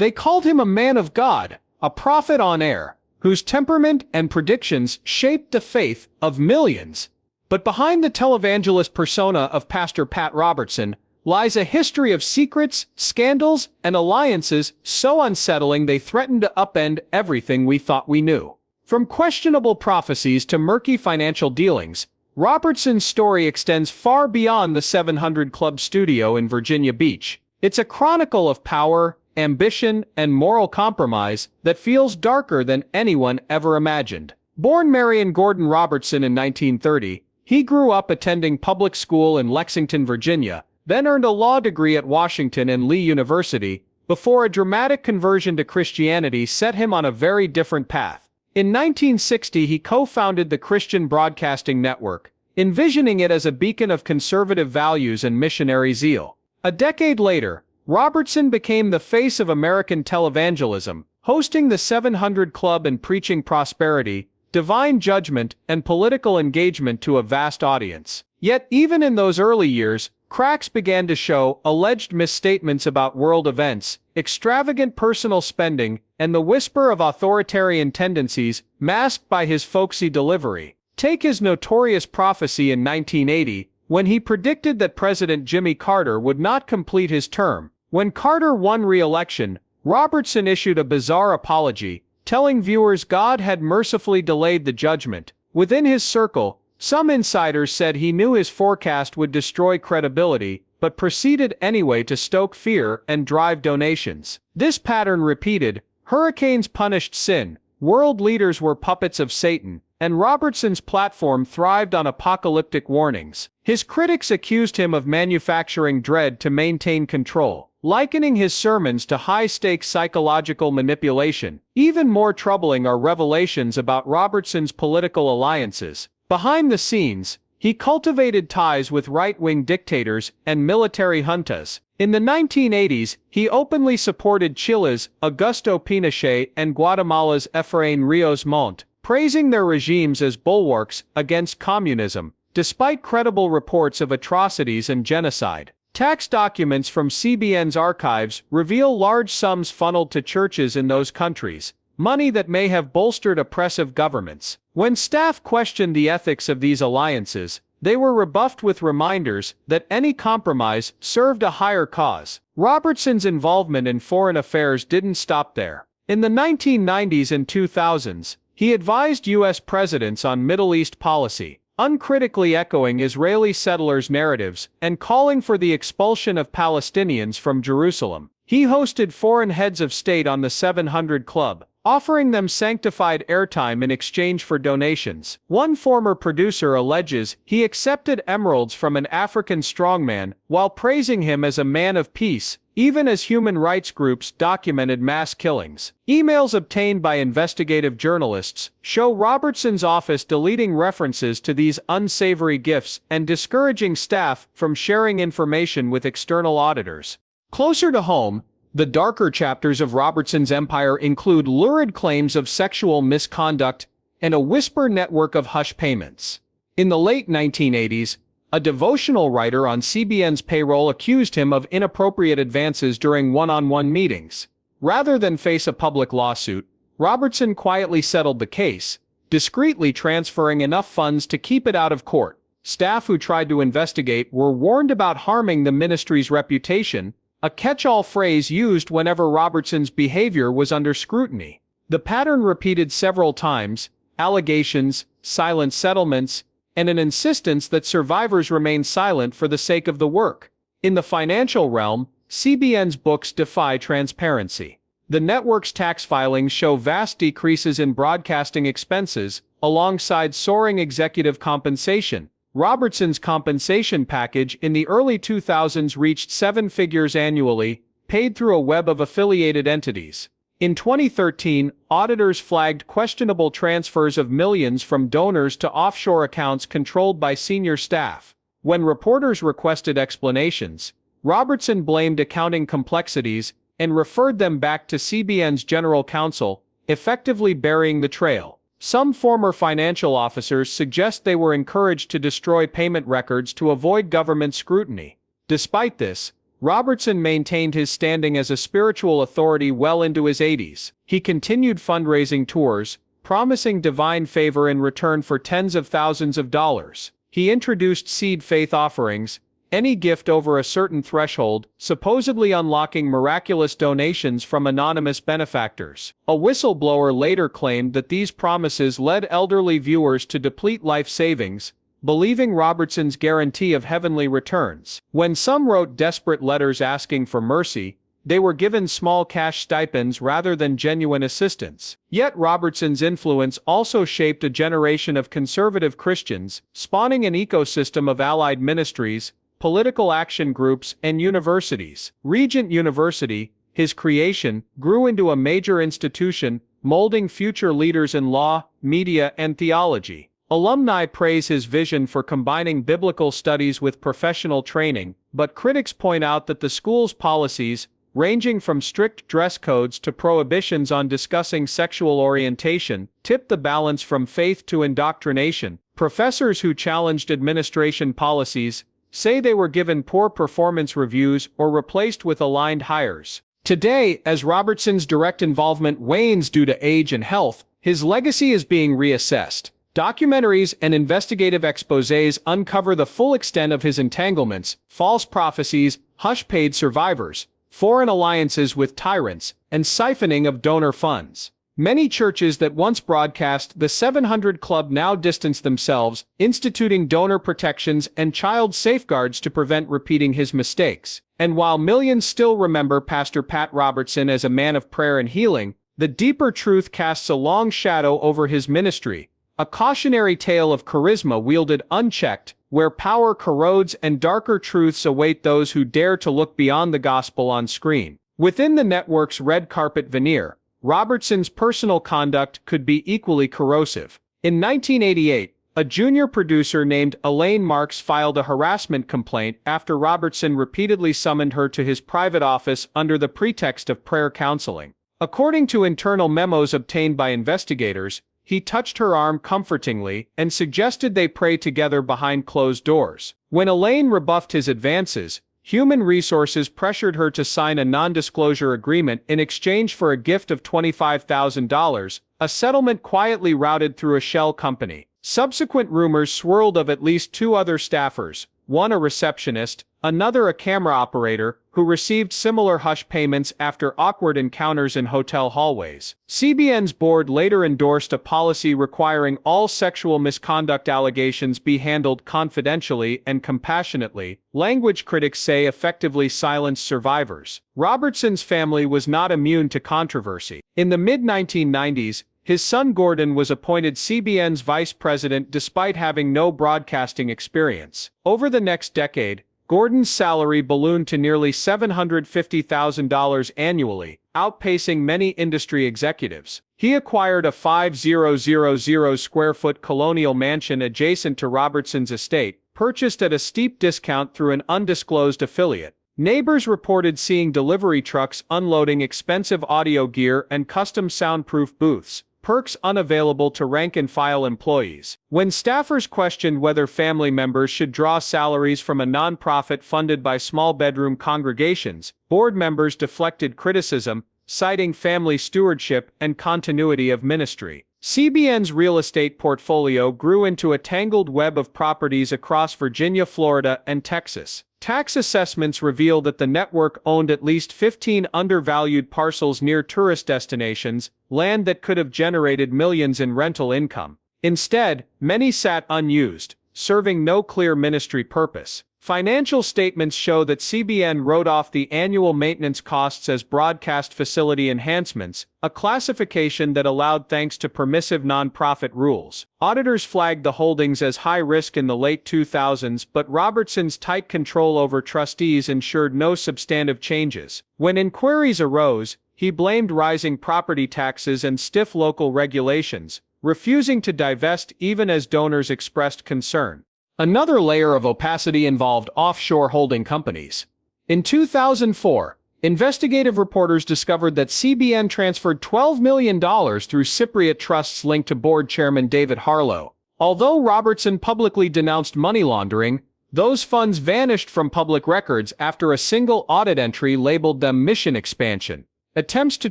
They called him a man of God, a prophet on air, whose temperament and predictions shaped the faith of millions. But behind the televangelist persona of Pastor Pat Robertson lies a history of secrets, scandals, and alliances so unsettling they threatened to upend everything we thought we knew. From questionable prophecies to murky financial dealings, Robertson's story extends far beyond the 700 Club studio in Virginia Beach. It's a chronicle of power, ambition, and moral compromise that feels darker than anyone ever imagined. Born Marion Gordon Robertson in 1930, he grew up attending public school in Lexington, Virginia, then earned a law degree at Washington and Lee University, before a dramatic conversion to Christianity set him on a very different path. In 1960, he co-founded the Christian Broadcasting Network, envisioning it as a beacon of conservative values and missionary zeal. A decade later, Robertson became the face of American televangelism, hosting the 700 Club and preaching prosperity, divine judgment, and political engagement to a vast audience. Yet even in those early years, cracks began to show: alleged misstatements about world events, extravagant personal spending, and the whisper of authoritarian tendencies masked by his folksy delivery. Take his notorious prophecy in 1980, when he predicted that President Jimmy Carter would not complete his term. When Carter won re-election, Robertson issued a bizarre apology, telling viewers God had mercifully delayed the judgment. Within his circle, some insiders said he knew his forecast would destroy credibility, but proceeded anyway to stoke fear and drive donations. This pattern repeated: hurricanes punished sin, world leaders were puppets of Satan, and Robertson's platform thrived on apocalyptic warnings. His critics accused him of manufacturing dread to maintain control, likening his sermons to high-stakes psychological manipulation. Even more troubling are revelations about Robertson's political alliances. Behind the scenes, he cultivated ties with right-wing dictators and military juntas. In the 1980s, he openly supported Chile's Augusto Pinochet and Guatemala's Efraín Ríos Montt, praising their regimes as bulwarks against communism, despite credible reports of atrocities and genocide. Tax documents from CBN's archives reveal large sums funneled to churches in those countries, money that may have bolstered oppressive governments. When staff questioned the ethics of these alliances, they were rebuffed with reminders that any compromise served a higher cause. Robertson's involvement in foreign affairs didn't stop there. In the 1990s and 2000s, he advised U.S. presidents on Middle East policy, uncritically echoing Israeli settlers' narratives and calling for the expulsion of Palestinians from Jerusalem. He hosted foreign heads of state on the 700 Club, offering them sanctified airtime in exchange for donations. One former producer alleges he accepted emeralds from an African strongman while praising him as a man of peace, even as human rights groups documented mass killings. Emails obtained by investigative journalists show Robertson's office deleting references to these unsavory gifts and discouraging staff from sharing information with external auditors. Closer to home, the darker chapters of Robertson's empire include lurid claims of sexual misconduct and a whisper network of hush payments. In the late 1980s, a devotional writer on CBN's payroll accused him of inappropriate advances during one-on-one meetings. Rather than face a public lawsuit, Robertson quietly settled the case, discreetly transferring enough funds to keep it out of court. Staff who tried to investigate were warned about harming the ministry's reputation, a catch-all phrase used whenever Robertson's behavior was under scrutiny. The pattern repeated several times: allegations, silent settlements, and an insistence that survivors remain silent for the sake of the work. In the financial realm, CBN's books defy transparency. The network's tax filings show vast decreases in broadcasting expenses, alongside soaring executive compensation. Robertson's compensation package in the early 2000s reached 7 figures annually, paid through a web of affiliated entities. In 2013, auditors flagged questionable transfers of millions from donors to offshore accounts controlled by senior staff. When reporters requested explanations, Robertson blamed accounting complexities and referred them back to CBN's general counsel, effectively burying the trail. Some former financial officers suggest they were encouraged to destroy payment records to avoid government scrutiny. Despite this, Robertson maintained his standing as a spiritual authority well into his 80s. He continued fundraising tours, promising divine favor in return for tens of thousands of dollars. He introduced seed faith offerings, any gift over a certain threshold, supposedly unlocking miraculous donations from anonymous benefactors. A whistleblower later claimed that these promises led elderly viewers to deplete life savings, believing Robertson's guarantee of heavenly returns. When some wrote desperate letters asking for mercy, they were given small cash stipends rather than genuine assistance. Yet Robertson's influence also shaped a generation of conservative Christians, spawning an ecosystem of allied ministries, political action groups, and universities. Regent University, his creation, grew into a major institution, molding future leaders in law, media, and theology. Alumni praise his vision for combining biblical studies with professional training, but critics point out that the school's policies, ranging from strict dress codes to prohibitions on discussing sexual orientation, tipped the balance from faith to indoctrination. Professors who challenged administration policies say they were given poor performance reviews or replaced with aligned hires. Today, as Robertson's direct involvement wanes due to age and health, his legacy is being reassessed. Documentaries and investigative exposés uncover the full extent of his entanglements, false prophecies, hush-paid survivors, foreign alliances with tyrants, and siphoning of donor funds. Many churches that once broadcast the 700 Club now distance themselves, instituting donor protections and child safeguards to prevent repeating his mistakes. And while millions still remember Pastor Pat Robertson as a man of prayer and healing, the deeper truth casts a long shadow over his ministry, a cautionary tale of charisma wielded unchecked, where power corrodes and darker truths await those who dare to look beyond the gospel on screen. Within the network's red carpet veneer, Robertson's personal conduct could be equally corrosive. In 1988, a junior producer named Elaine Marks filed a harassment complaint after Robertson repeatedly summoned her to his private office under the pretext of prayer counseling. According to internal memos obtained by investigators, he touched her arm comfortingly and suggested they pray together behind closed doors. When Elaine rebuffed his advances, Human Resources pressured her to sign a non-disclosure agreement in exchange for a gift of $25,000, a settlement quietly routed through a shell company. Subsequent rumors swirled of at least two other staffers, one a receptionist, another a camera operator, who received similar hush payments after awkward encounters in hotel hallways. CBN's board later endorsed a policy requiring all sexual misconduct allegations be handled confidentially and compassionately, language critics say effectively silenced survivors. Robertson's family was not immune to controversy. In the mid-1990s, his son Gordon was appointed CBN's vice president despite having no broadcasting experience. Over the next decade, Gordon's salary ballooned to nearly $750,000 annually, outpacing many industry executives. He acquired a 5,000-square-foot colonial mansion adjacent to Robertson's estate, purchased at a steep discount through an undisclosed affiliate. Neighbors reported seeing delivery trucks unloading expensive audio gear and custom soundproof booths, perks unavailable to rank-and-file employees. When staffers questioned whether family members should draw salaries from a nonprofit funded by small-bedroom congregations, board members deflected criticism, citing family stewardship and continuity of ministry. CBN's real estate portfolio grew into a tangled web of properties across Virginia, Florida, and Texas. Tax assessments reveal that the network owned at least 15 undervalued parcels near tourist destinations, land that could have generated millions in rental income. Instead, many sat unused, serving no clear ministry purpose. Financial statements show that CBN wrote off the annual maintenance costs as broadcast facility enhancements, a classification that allowed thanks to permissive nonprofit rules. Auditors flagged the holdings as high risk in the late 2000s, but Robertson's tight control over trustees ensured no substantive changes. When inquiries arose, he blamed rising property taxes and stiff local regulations, refusing to divest even as donors expressed concern. Another layer of opacity involved offshore holding companies. In 2004, investigative reporters discovered that CBN transferred $12 million through Cypriot trusts linked to board chairman David Harlow. Although Robertson publicly denounced money laundering, Those funds vanished from public records after a single audit entry labeled them mission expansion. Attempts to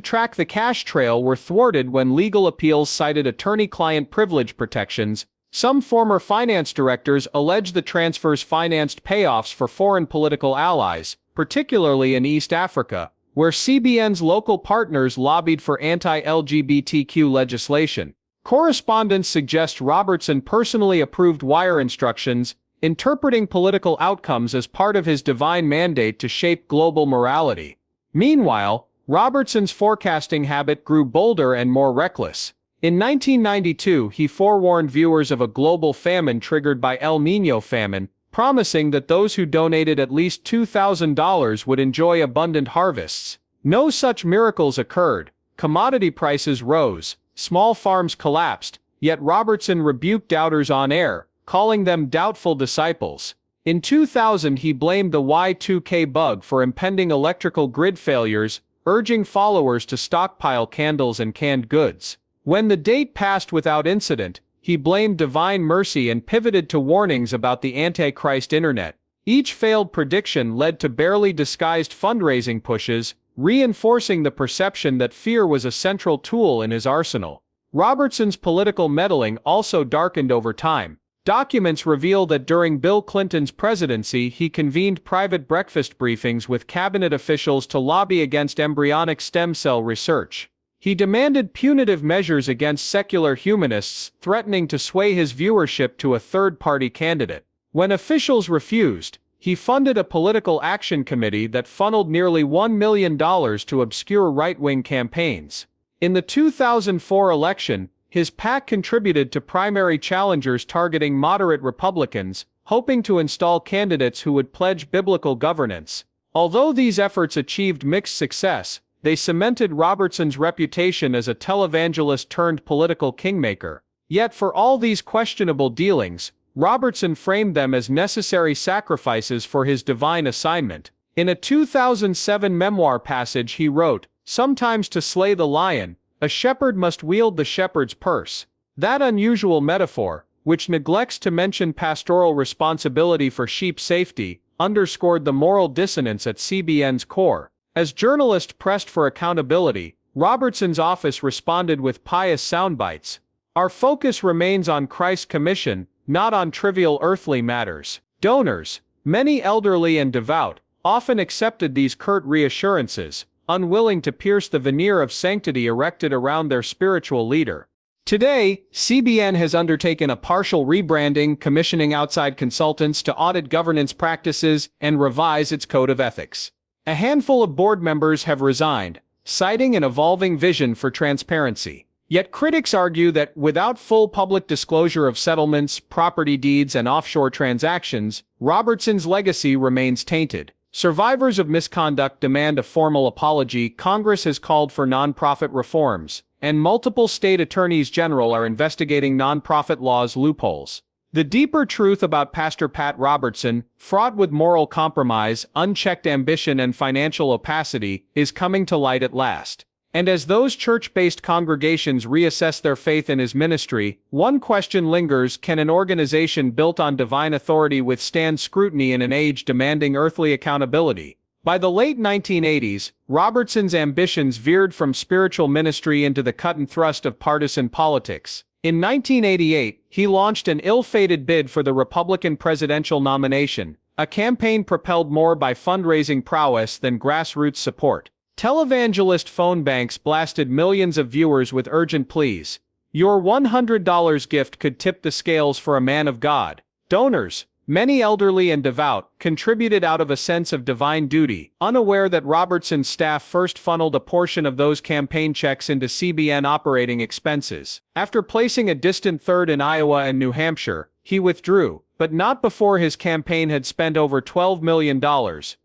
track the cash trail were thwarted when legal appeals cited attorney-client privilege protections. Some former finance directors allege the transfers financed payoffs for foreign political allies, particularly in East Africa, where CBN's local partners lobbied for anti-LGBTQ legislation. Correspondents suggest Robertson personally approved wire instructions, interpreting political outcomes as part of his divine mandate to shape global morality. Meanwhile, Robertson's forecasting habit grew bolder and more reckless. In 1992, he forewarned viewers of a global famine triggered by El Niño famine, promising that those who donated at least $2,000 would enjoy abundant harvests. No such miracles occurred. Commodity prices rose, small farms collapsed, yet Robertson rebuked doubters on air, calling them doubtful disciples. In 2000, he blamed the Y2K bug for impending electrical grid failures, urging followers to stockpile candles and canned goods. When the date passed without incident, he blamed divine mercy and pivoted to warnings about the Antichrist internet. Each failed prediction led to barely disguised fundraising pushes, reinforcing the perception that fear was a central tool in his arsenal. Robertson's political meddling also darkened over time. Documents reveal that during Bill Clinton's presidency he convened private breakfast briefings with cabinet officials to lobby against embryonic stem cell research. He demanded punitive measures against secular humanists, threatening to sway his viewership to a third-party candidate. When officials refused, he funded a political action committee that funneled nearly $1 million to obscure right-wing campaigns. In the 2004 election, his PAC contributed to primary challengers targeting moderate Republicans, hoping to install candidates who would pledge biblical governance. Although these efforts achieved mixed success, they cemented Robertson's reputation as a televangelist turned political kingmaker. Yet for all these questionable dealings, Robertson framed them as necessary sacrifices for his divine assignment. In a 2007 memoir passage he wrote, "Sometimes to slay the lion, a shepherd must wield the shepherd's purse." That unusual metaphor, which neglects to mention pastoral responsibility for sheep safety, underscored the moral dissonance at CBN's core. As journalists pressed for accountability, Robertson's office responded with pious soundbites. "Our focus remains on Christ's commission, not on trivial earthly matters." Donors, many elderly and devout, often accepted these curt reassurances, unwilling to pierce the veneer of sanctity erected around their spiritual leader. Today, CBN has undertaken a partial rebranding, commissioning outside consultants to audit governance practices and revise its code of ethics. A handful of board members have resigned, citing an evolving vision for transparency. Yet critics argue that without full public disclosure of settlements, property deeds, and offshore transactions, Robertson's legacy remains tainted. Survivors of misconduct demand a formal apology. Congress has called for nonprofit reforms, and multiple state attorneys general are investigating nonprofit laws' loopholes. The deeper truth about Pastor Pat Robertson, fraught with moral compromise, unchecked ambition, and financial opacity, is coming to light at last. And as those church-based congregations reassess their faith in his ministry, one question lingers: can an organization built on divine authority withstand scrutiny in an age demanding earthly accountability? By the late 1980s, Robertson's ambitions veered from spiritual ministry into the cut and thrust of partisan politics. In 1988, he launched an ill-fated bid for the Republican presidential nomination, a campaign propelled more by fundraising prowess than grassroots support. Televangelist phone banks blasted millions of viewers with urgent pleas. Your $100 gift could tip the scales for a man of God. Donors, many elderly and devout, contributed out of a sense of divine duty, unaware that Robertson's staff first funneled a portion of those campaign checks into CBN operating expenses. After placing a distant third in Iowa and New Hampshire, he withdrew, but not before his campaign had spent over $12 million,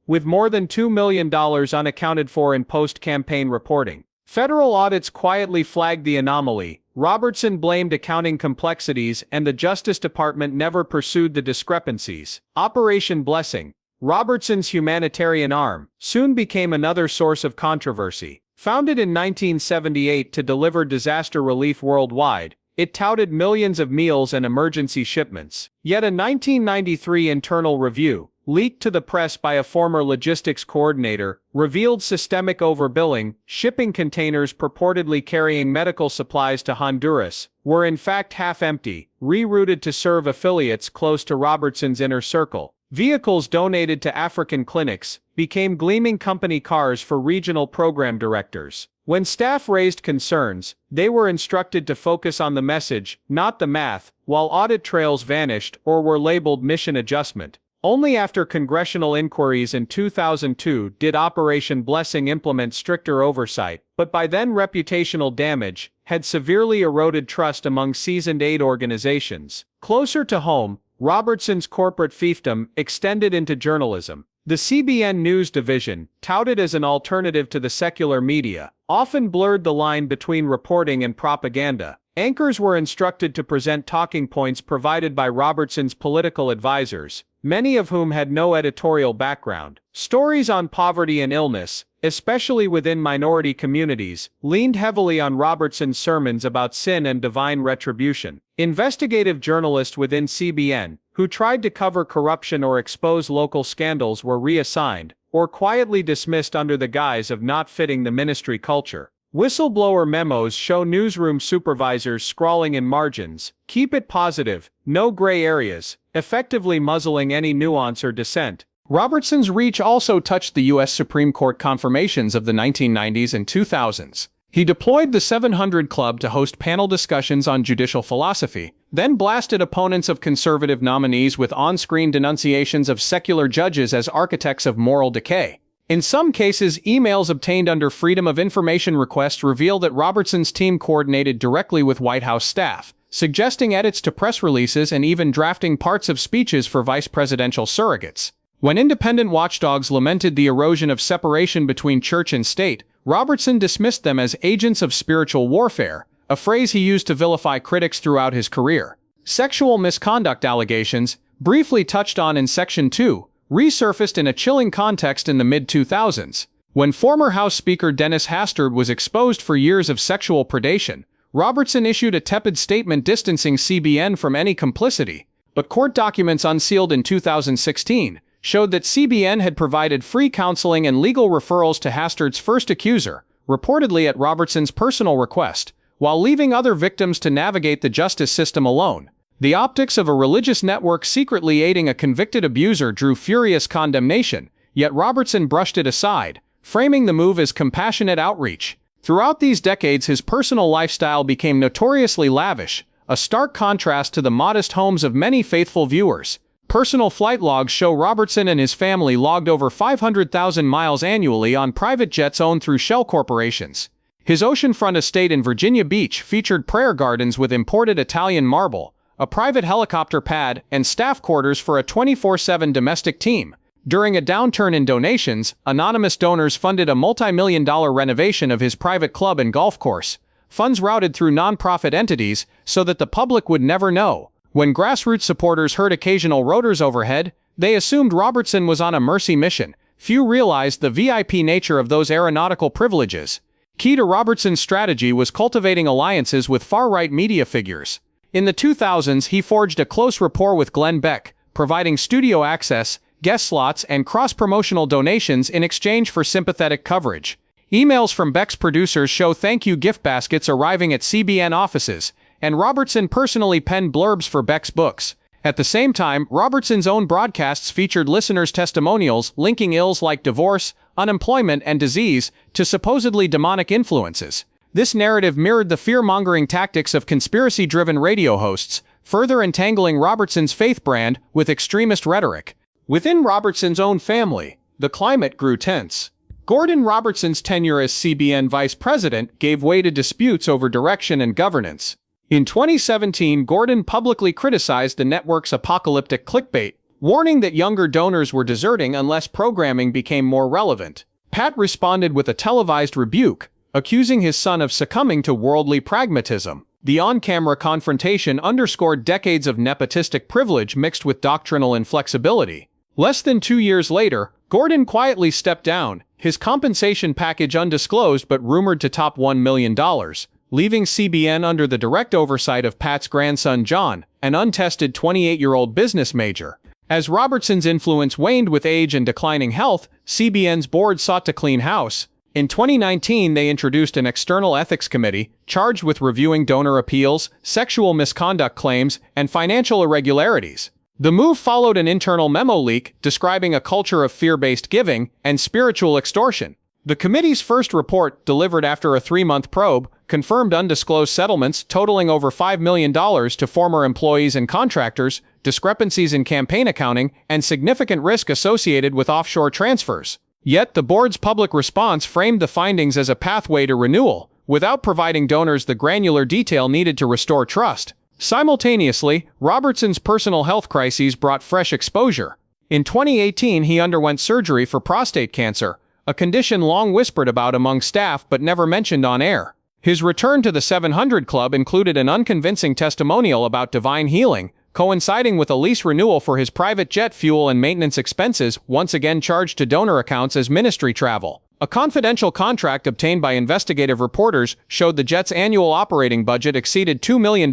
with more than $2 million unaccounted for in post-campaign reporting. Federal audits quietly flagged the anomaly. Robertson blamed accounting complexities, and the Justice Department never pursued the discrepancies. Operation Blessing, Robertson's humanitarian arm, soon became another source of controversy. Founded in 1978 to deliver disaster relief worldwide, It touted millions of meals and emergency shipments. Yet a 1993 internal review, leaked to the press by a former logistics coordinator, revealed systemic overbilling. Shipping containers purportedly carrying medical supplies to Honduras were in fact half empty, rerouted to serve affiliates close to Robertson's inner circle. Vehicles donated to African clinics became gleaming company cars for regional program directors. When staff raised concerns, they were instructed to focus on the message, not the math, while audit trails vanished or were labeled mission adjustment. Only after congressional inquiries in 2002 did Operation Blessing implement stricter oversight, but by then reputational damage had severely eroded trust among seasoned aid organizations. Closer to home, Robertson's corporate fiefdom extended into journalism. The CBN News division, touted as an alternative to the secular media, often blurred the line between reporting and propaganda. Anchors were instructed to present talking points provided by Robertson's political advisors, many of whom had no editorial background. Stories on poverty and illness, especially within minority communities, leaned heavily on Robertson's sermons about sin and divine retribution. Investigative journalists within CBN, who tried to cover corruption or expose local scandals, were reassigned, or quietly dismissed under the guise of not fitting the ministry culture. Whistleblower memos show newsroom supervisors scrawling in margins, "Keep it positive, no gray areas," effectively muzzling any nuance or dissent. Robertson's reach also touched the U.S. Supreme Court confirmations of the 1990s and 2000s. He deployed the 700 Club to host panel discussions on judicial philosophy, then blasted opponents of conservative nominees with on-screen denunciations of secular judges as architects of moral decay. In some cases, emails obtained under Freedom of Information requests reveal that Robertson's team coordinated directly with White House staff, suggesting edits to press releases and even drafting parts of speeches for vice presidential surrogates. When independent watchdogs lamented the erosion of separation between church and state, Robertson dismissed them as agents of spiritual warfare, a phrase he used to vilify critics throughout his career. Sexual misconduct allegations, briefly touched on in Section 2, resurfaced in a chilling context in the mid-2000s. When former House Speaker Dennis Hastert was exposed for years of sexual predation, Robertson issued a tepid statement distancing CBN from any complicity, but court documents unsealed in 2016 showed that CBN had provided free counseling and legal referrals to Hastert's first accuser, reportedly at Robertson's personal request, while leaving other victims to navigate the justice system alone. The optics of a religious network secretly aiding a convicted abuser drew furious condemnation, yet Robertson brushed it aside, framing the move as compassionate outreach. Throughout these decades, his personal lifestyle became notoriously lavish, a stark contrast to the modest homes of many faithful viewers. Personal flight logs show Robertson and his family logged over 500,000 miles annually on private jets owned through shell corporations. His oceanfront estate in Virginia Beach featured prayer gardens with imported Italian marble, a private helicopter pad, and staff quarters for a 24/7 domestic team. During a downturn in donations, anonymous donors funded a multi-million-dollar renovation of his private club and golf course, funds routed through nonprofit entities so that the public would never know. When grassroots supporters heard occasional rotors overhead, they assumed Robertson was on a mercy mission. Few realized the VIP nature of those aeronautical privileges. Key to Robertson's strategy was cultivating alliances with far-right media figures. In the 2000s, he forged a close rapport with Glenn Beck, providing studio access, guest slots, and cross-promotional donations in exchange for sympathetic coverage. Emails from Beck's producers show thank-you gift baskets arriving at CBN offices, and Robertson personally penned blurbs for Beck's books. At the same time, Robertson's own broadcasts featured listeners' testimonials linking ills like divorce, unemployment, and disease to supposedly demonic influences. This narrative mirrored the fear-mongering tactics of conspiracy-driven radio hosts, further entangling Robertson's faith brand with extremist rhetoric. Within Robertson's own family, the climate grew tense. Gordon Robertson's tenure as CBN vice president gave way to disputes over direction and governance. In 2017, Gordon publicly criticized the network's apocalyptic clickbait, warning that younger donors were deserting unless programming became more relevant. Pat responded with a televised rebuke, accusing his son of succumbing to worldly pragmatism. The on-camera confrontation underscored decades of nepotistic privilege mixed with doctrinal inflexibility. Less than 2 years later, Gordon quietly stepped down, his compensation package undisclosed but rumored to top $1 million. leaving CBN under the direct oversight of Pat's grandson John, an untested 28-year-old business major. As Robertson's influence waned with age and declining health, CBN's board sought to clean house. In 2019, they introduced an external ethics committee charged with reviewing donor appeals, sexual misconduct claims, and financial irregularities. The move followed an internal memo leak describing a culture of fear-based giving and spiritual extortion. The committee's first report, delivered after a 3-month probe, confirmed undisclosed settlements totaling over $5 million to former employees and contractors, discrepancies in campaign accounting, and significant risk associated with offshore transfers. Yet the board's public response framed the findings as a pathway to renewal, without providing donors the granular detail needed to restore trust. Simultaneously, Robertson's personal health crises brought fresh exposure. In 2018, he underwent surgery for prostate cancer, a condition long whispered about among staff but never mentioned on air. His return to the 700 Club included an unconvincing testimonial about divine healing, coinciding with a lease renewal for his private jet fuel and maintenance expenses, once again charged to donor accounts as ministry travel. A confidential contract obtained by investigative reporters showed the jet's annual operating budget exceeded $2 million,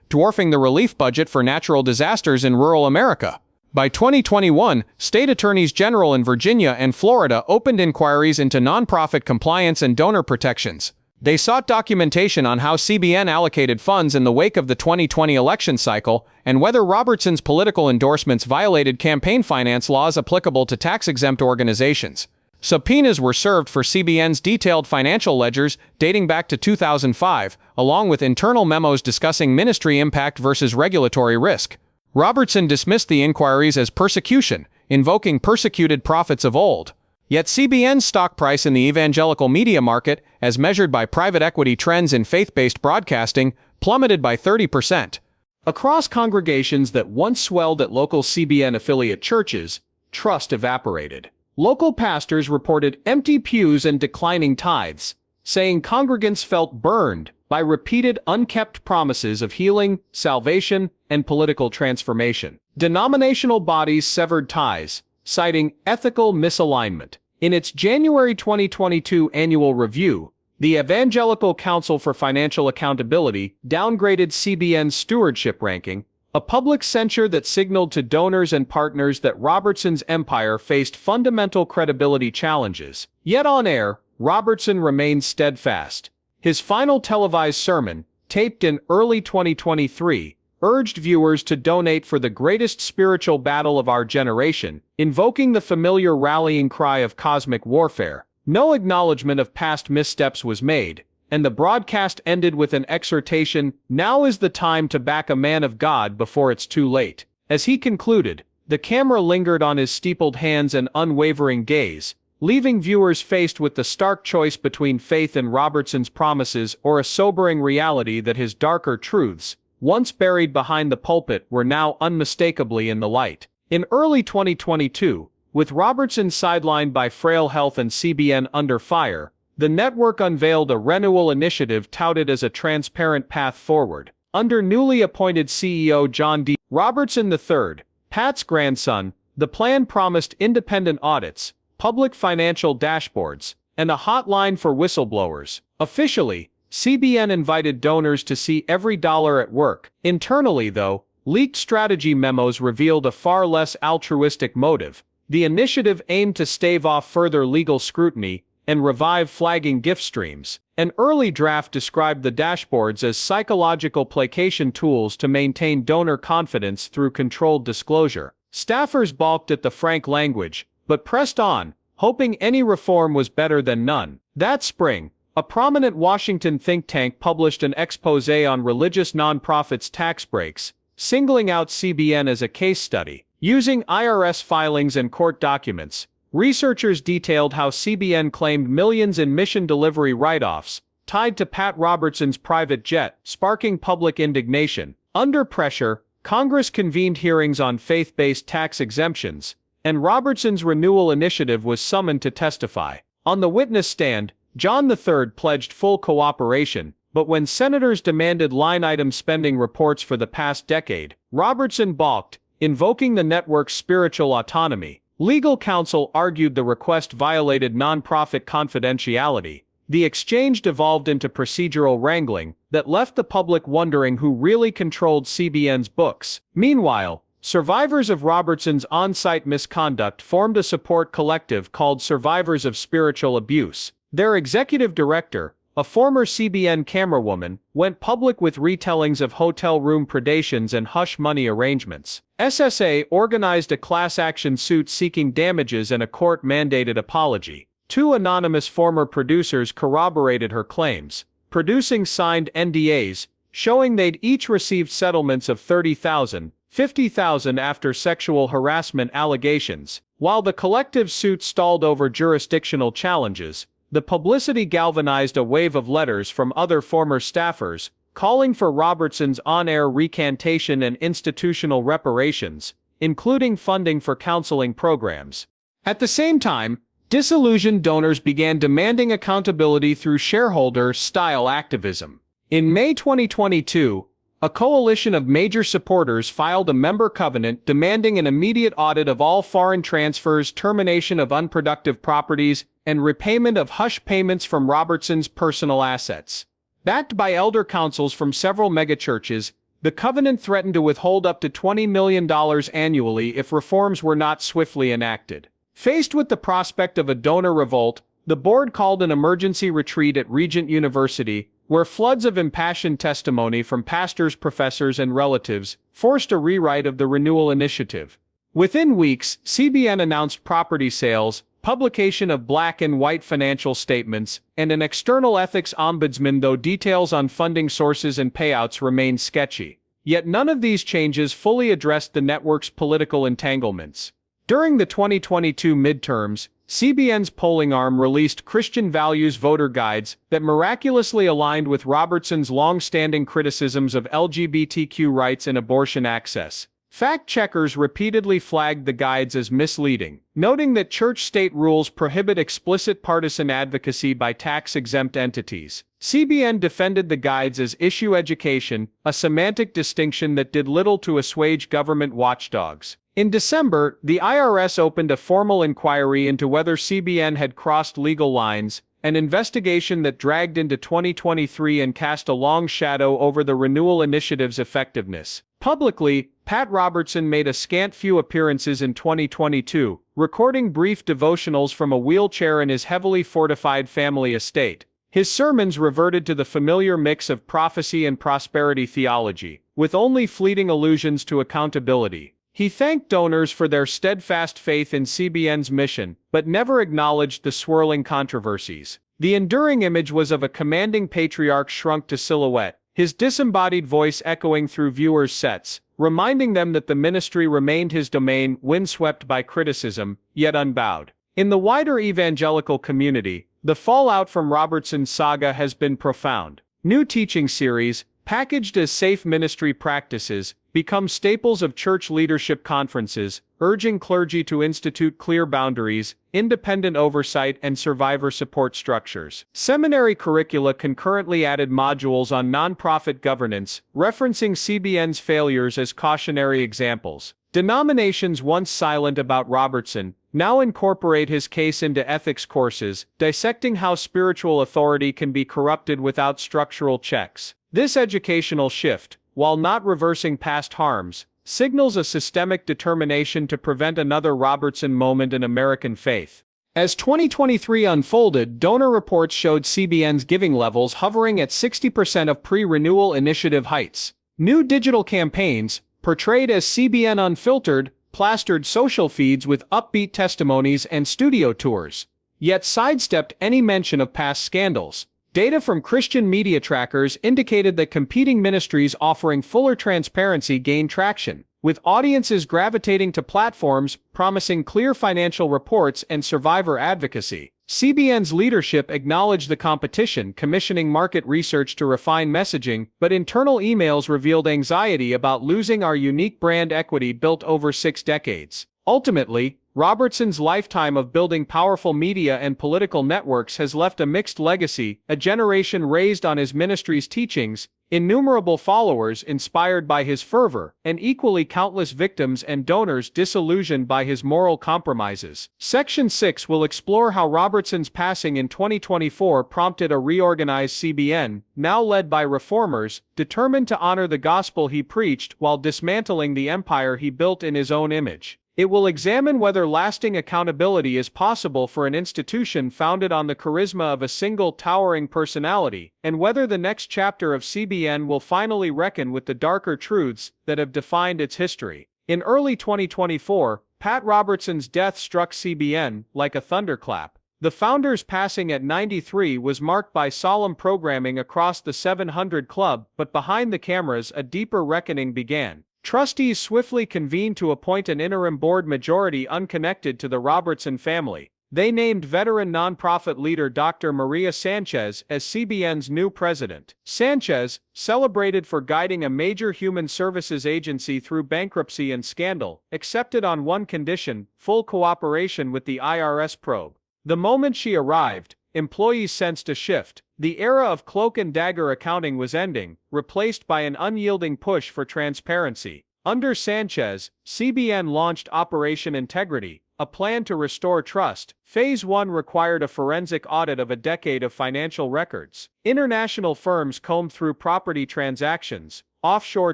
dwarfing the relief budget for natural disasters in rural America. By 2021, state attorneys general in Virginia and Florida opened inquiries into nonprofit compliance and donor protections. They sought documentation on how CBN allocated funds in the wake of the 2020 election cycle and whether Robertson's political endorsements violated campaign finance laws applicable to tax-exempt organizations. Subpoenas were served for CBN's detailed financial ledgers dating back to 2005, along with internal memos discussing ministry impact versus regulatory risk. Robertson dismissed the inquiries as persecution, invoking persecuted prophets of old. Yet CBN's stock price in the evangelical media market, as measured by private equity trends in faith-based broadcasting, plummeted by 30%. Across congregations that once swelled at local CBN affiliate churches, trust evaporated. Local pastors reported empty pews and declining tithes, saying congregants felt burned by repeated unkept promises of healing, salvation, and political transformation. Denominational bodies severed ties, citing ethical misalignment. In its January 2022 annual review, the Evangelical Council for Financial Accountability downgraded CBN's stewardship ranking, a public censure that signaled to donors and partners that Robertson's empire faced fundamental credibility challenges. Yet on air, Robertson remained steadfast. His final televised sermon, taped in early 2023, urged viewers to donate for the greatest spiritual battle of our generation, invoking the familiar rallying cry of cosmic warfare. No acknowledgement of past missteps was made, and the broadcast ended with an exhortation, "Now is the time to back a man of God before it's too late." As he concluded, the camera lingered on his steepled hands and unwavering gaze, leaving viewers faced with the stark choice between faith in Robertson's promises or a sobering reality that his darker truths, once buried behind the pulpit, were now unmistakably in the light. In early 2022, with Robertson sidelined by frail health and CBN under fire, the network unveiled a renewal initiative touted as a transparent path forward. Under newly appointed CEO John D. Robertson III, Pat's grandson, the plan promised independent audits, public financial dashboards, and a hotline for whistleblowers. Officially, CBN invited donors to see every dollar at work. Internally, though, leaked strategy memos revealed a far less altruistic motive. The initiative aimed to stave off further legal scrutiny and revive flagging gift streams. An early draft described the dashboards as psychological placation tools to maintain donor confidence through controlled disclosure. Staffers balked at the frank language, but pressed on, hoping any reform was better than none. That spring, a prominent Washington think tank published an exposé on religious nonprofits' tax breaks, singling out CBN as a case study. Using IRS filings and court documents, researchers detailed how CBN claimed millions in mission delivery write-offs, tied to Pat Robertson's private jet, sparking public indignation. Under pressure, Congress convened hearings on faith-based tax exemptions, and Robertson's renewal initiative was summoned to testify. On the witness stand, John III pledged full cooperation, but when senators demanded line-item spending reports for the past decade, Robertson balked, invoking the network's spiritual autonomy. Legal counsel argued the request violated nonprofit confidentiality, The exchange devolved into procedural wrangling that left the public wondering who really controlled CBN's books. Meanwhile, survivors of Robertson's on-site misconduct formed a support collective called Survivors of Spiritual Abuse. Their executive director, a former CBN camerawoman, went public with retellings of hotel room predations and hush money arrangements. SSA organized a class action suit seeking damages and a court-mandated apology. Two anonymous former producers corroborated her claims, producing signed NDAs, showing they'd each received settlements of $30,000, $50,000 after sexual harassment allegations. While the collective suit stalled over jurisdictional challenges, the publicity galvanized a wave of letters from other former staffers, calling for Robertson's on-air recantation and institutional reparations, including funding for counseling programs. At the same time, disillusioned donors began demanding accountability through shareholder-style activism. In May 2022, a coalition of major supporters filed a member covenant demanding an immediate audit of all foreign transfers, termination of unproductive properties, and repayment of hush payments from Robertson's personal assets. Backed by elder councils from several megachurches, the covenant threatened to withhold up to $20 million annually if reforms were not swiftly enacted. Faced with the prospect of a donor revolt, the board called an emergency retreat at Regent University, where floods of impassioned testimony from pastors, professors, and relatives forced a rewrite of the renewal initiative. Within weeks, CBN announced property sales, publication of black and white financial statements, and an external ethics ombudsman, though details on funding sources and payouts remained sketchy. Yet none of these changes fully addressed the network's political entanglements. During the 2022 midterms, CBN's polling arm released Christian values voter guides that miraculously aligned with Robertson's long-standing criticisms of LGBTQ rights and abortion access. Fact-checkers repeatedly flagged the guides as misleading, noting that church-state rules prohibit explicit partisan advocacy by tax-exempt entities. CBN defended the guides as issue education, a semantic distinction that did little to assuage government watchdogs. In December, the IRS opened a formal inquiry into whether CBN had crossed legal lines, an investigation that dragged into 2023 and cast a long shadow over the renewal initiative's effectiveness. Publicly, Pat Robertson made a scant few appearances in 2022, recording brief devotionals from a wheelchair in his heavily fortified family estate. His sermons reverted to the familiar mix of prophecy and prosperity theology, with only fleeting allusions to accountability. He thanked donors for their steadfast faith in CBN's mission, but never acknowledged the swirling controversies. The enduring image was of a commanding patriarch shrunk to silhouette, his disembodied voice echoing through viewers' sets, reminding them that the ministry remained his domain, windswept by criticism, yet unbowed. In the wider evangelical community, the fallout from Robertson's saga has been profound. New teaching series, packaged as safe ministry practices, become staples of church leadership conferences, urging clergy to institute clear boundaries, independent oversight, and survivor support structures. Seminary curricula concurrently added modules on nonprofit governance, referencing CBN's failures as cautionary examples. Denominations once silent about Robertson now incorporate his case into ethics courses, dissecting how spiritual authority can be corrupted without structural checks. This educational shift, while not reversing past harms, signals a systemic determination to prevent another Robertson moment in American faith. As 2023 unfolded, donor reports showed CBN's giving levels hovering at 60% of pre-renewal initiative heights. New digital campaigns, portrayed as CBN Unfiltered, plastered social feeds with upbeat testimonies and studio tours, yet sidestepped any mention of past scandals. Data from Christian media trackers indicated that competing ministries offering fuller transparency gained traction, with audiences gravitating to platforms promising clear financial reports and survivor advocacy. CBN's leadership acknowledged the competition, commissioning market research to refine messaging, but internal emails revealed anxiety about losing our unique brand equity built over 6 decades. Ultimately, Robertson's lifetime of building powerful media and political networks has left a mixed legacy, a generation raised on his ministry's teachings, innumerable followers inspired by his fervor, and equally countless victims and donors disillusioned by his moral compromises. Section 6 will explore how Robertson's passing in 2024 prompted a reorganized CBN, now led by reformers, determined to honor the gospel he preached while dismantling the empire he built in his own image. It will examine whether lasting accountability is possible for an institution founded on the charisma of a single towering personality, and whether the next chapter of CBN will finally reckon with the darker truths that have defined its history. In early 2024, Pat Robertson's death struck CBN like a thunderclap. The founder's passing at 93 was marked by solemn programming across the 700 Club, but behind the cameras a deeper reckoning began. Trustees swiftly convened to appoint an interim board majority unconnected to the Robertson family. They named veteran nonprofit leader Dr. Maria Sanchez as CBN's new president. Sanchez, celebrated for guiding a major human services agency through bankruptcy and scandal, accepted on one condition: full cooperation with the IRS probe. The moment she arrived, employees sensed a shift. The era of cloak-and-dagger accounting was ending, replaced by an unyielding push for transparency. Under Sanchez, CBN launched Operation Integrity, a plan to restore trust. Phase 1 required a forensic audit of a decade of financial records. International firms combed through property transactions, offshore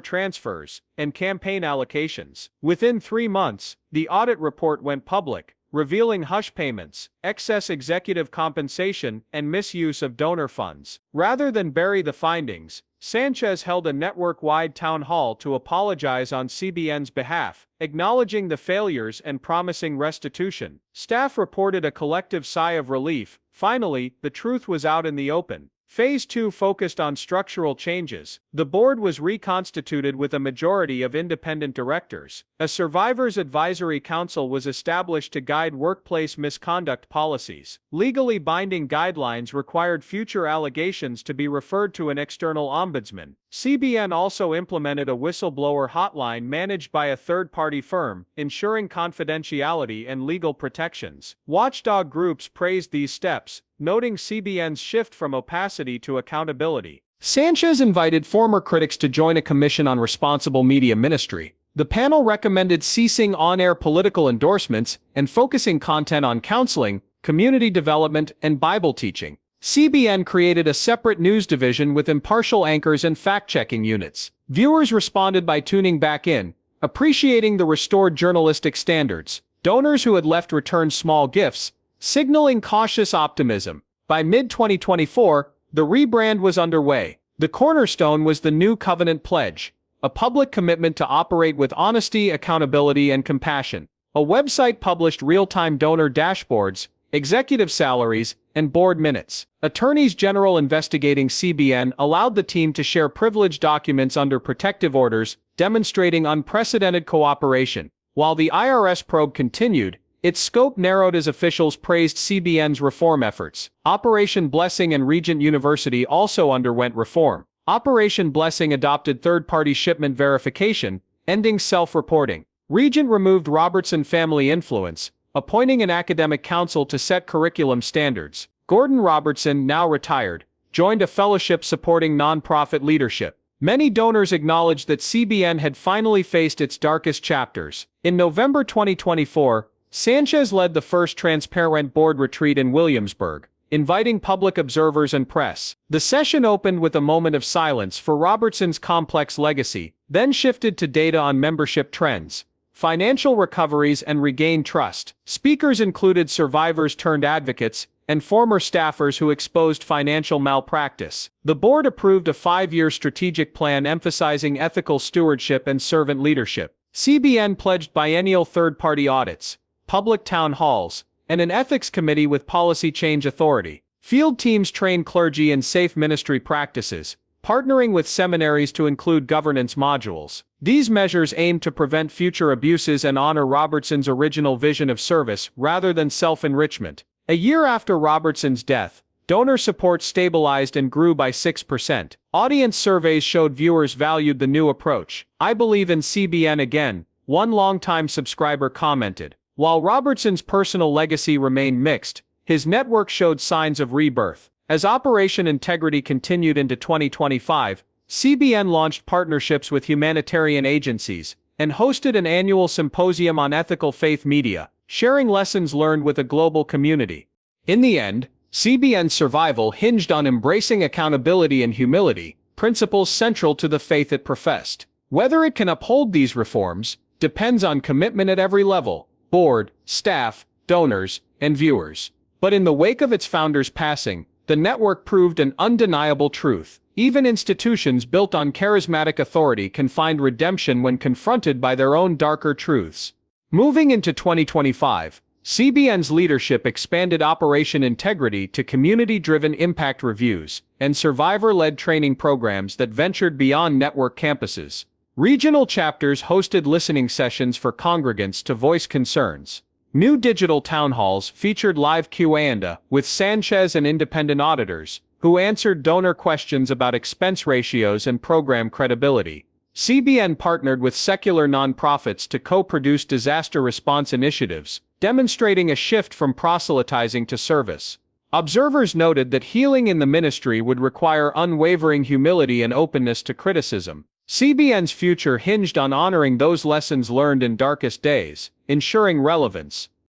transfers, and campaign allocations. Within 3 months, the audit report went public, revealing hush payments, excess executive compensation, and misuse of donor funds. Rather than bury the findings, Sanchez held a network-wide town hall to apologize on CBN's behalf, acknowledging the failures and promising restitution. Staff reported a collective sigh of relief. Finally, the truth was out in the open. Phase 2 focused on structural changes. The board was reconstituted with a majority of independent directors. A survivors' advisory council was established to guide workplace misconduct policies. Legally binding guidelines required future allegations to be referred to an external ombudsman. CBN also implemented a whistleblower hotline managed by a third-party firm, ensuring confidentiality and legal protections. Watchdog groups praised these steps, noting CBN's shift from opacity to accountability. Sanchez invited former critics to join a commission on responsible media ministry. The panel recommended ceasing on-air political endorsements and focusing content on counseling, community development, and Bible teaching. CBN created a separate news division with impartial anchors and fact-checking units. Viewers responded by tuning back in, appreciating the restored journalistic standards. Donors who had left returned small gifts, signaling cautious optimism. By mid-2024, the rebrand was underway. The cornerstone was the new covenant pledge, a public commitment to operate with honesty, accountability, and compassion. A website published real-time donor dashboards, executive salaries, and board minutes. Attorneys general investigating CBN allowed the team to share privileged documents under protective orders, demonstrating unprecedented cooperation. While the IRS probe continued, its scope narrowed as officials praised CBN's reform efforts. Operation Blessing and Regent University also underwent reform. Operation Blessing adopted third-party shipment verification, ending self-reporting. Regent removed Robertson family influence, appointing an academic council to set curriculum standards. Gordon Robertson, now retired, joined a fellowship supporting nonprofit leadership. Many donors acknowledged that CBN had finally faced its darkest chapters. In November 2024, Sanchez led the first transparent board retreat in Williamsburg, inviting public observers and press. The session opened with a moment of silence for Robertson's complex legacy, then shifted to data on membership trends, financial recoveries, and regained trust. Speakers included survivors turned advocates and former staffers who exposed financial malpractice. The board approved a 5-year strategic plan emphasizing ethical stewardship and servant leadership. CBN pledged biennial third-party audits, public town halls, and an ethics committee with policy change authority. Field teams trained clergy in safe ministry practices, partnering with seminaries to include governance modules. These measures aim to prevent future abuses and honor Robertson's original vision of service rather than self-enrichment. A year after Robertson's death, donor support stabilized and grew by 6%. Audience surveys showed viewers valued the new approach. "I believe in CBN again," one longtime subscriber commented. While Robertson's personal legacy remained mixed, his network showed signs of rebirth. As Operation Integrity continued into 2025, CBN launched partnerships with humanitarian agencies and hosted an annual symposium on ethical faith media, sharing lessons learned with a global community. In the end, CBN's survival hinged on embracing accountability and humility, principles central to the faith it professed. Whether it can uphold these reforms depends on commitment at every level: board, staff, donors, and viewers. But in the wake of its founder's passing, the network proved an undeniable truth. Even institutions built on charismatic authority can find redemption when confronted by their own darker truths. Moving into 2025, CBN's leadership expanded Operation Integrity to community-driven impact reviews and survivor-led training programs that ventured beyond network campuses. Regional chapters hosted listening sessions for congregants to voice concerns. New digital town halls featured live Q&A with Sanchez and independent auditors, who answered donor questions about expense ratios and program credibility. CBN partnered with secular nonprofits to co-produce disaster response initiatives, demonstrating a shift from proselytizing to service. Observers noted that healing in the ministry would require unwavering humility and openness to criticism. CBN's future hinged on honoring those lessons learned in darkest days, ensuring relevance,